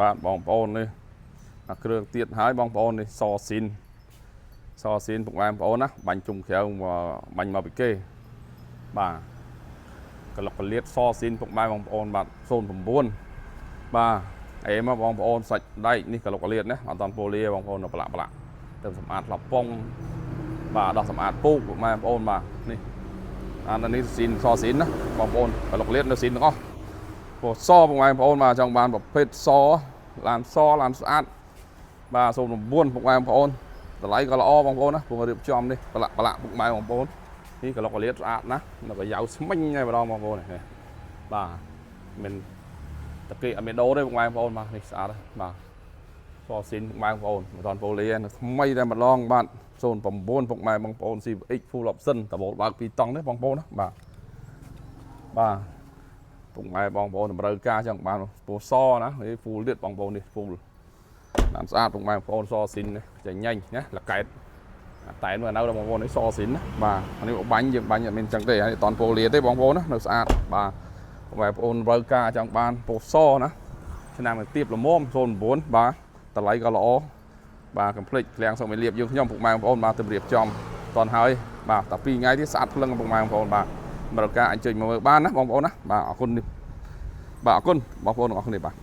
បាទបងប្អូននេះអាគ្រឿងទៀតហើយបងប្អូននេះសស៊ីនពុកម៉ែបងប្អូនណាបាញ់ជុំក្រៅបាញ់មកពីគេបាទកលុកកលៀតសស៊ីនពុកម៉ែបងប្អូនបាទ09បាទអេមកបងប្អូនសាច់ដែកនេះកលុកកលៀតណាអត់តាន់ប៉ូលីបងប្អូនប្រឡាក់ទៅសម្អាតឡប៉ុងបាទដោះសម្អាតពូកពុកម៉ែបងប្អូនបាទនេះអានេះស៊ីនសស៊ីនណាបងប្អូនកលុកកលៀតនៅស៊ីនទាំងអស់ពណ៌សពុកម៉ែបងប្អូនបាទចង់បានប្រភេទសឡានស្អាតបាទ09ពុកម៉ែបងប្អូនតម្លៃក៏ល្អបងប្អូនណាព្រោះរៀបចំនេះប្រឡាក់ពុកម៉ែបងប្អូននេះក្លុកកលៀតស្អាតណាស់នៅក៏យ៉ាវស្មិញហើយម្ដងបងប្អូននេះបាទមិនតាគីអត់មានដូរទេពុកម៉ែបងប្អូនបាទនេះស្អាតបាទសស៊ីនពុកម៉ែបងប្អូនមិនតាន់ប៉ូលីនៅថ្មីតែម្ដងបាទ09ពុកម៉ែបងប្អូន CVX Full Option តបោបើក2តង់ទេបងប្អូនណាបាទពុកម៉ែបងប្អូនតម្រូវការចង់បានពណ៌សណានេះ Full ទៀតបងប្អូននេះ Full តាមស្អាតពុកម៉ែបងប្អូនសស៊ីនចាញ់ញ៉ាញ់ណាលកែតតែមើលនៅបងប្អូននេះសស៊ីនណាបាទនេះបាញ់យើងបាញ់អត់មានចឹងទេហើយតនប៉ូលីទេបងប្អូនណានៅស្អាតបាទពុកម៉ែបងប្អូនរើការចង់បានពណ៌សណាឆ្នាំទៅទៀបល្មម09បាទតម្លៃក៏ល្អបាទកំភ្លេចឃ្លាំងសុំឲ្យលាបយើងខ្ញុំពុកម៉ែបងប្អូនបាទទៅរៀបចំតនហើយបាទតែ2ថ្ងៃទៀតស្អាតភ្លឹងពុកម៉ែបងប្អូនបាទតម្រូវការអញ្ជើញមកមើលបានណាបងប្អូនណាបាទអរគុណបាទអរគុណបងប្អូនទាំងអស់គ្នាបាទ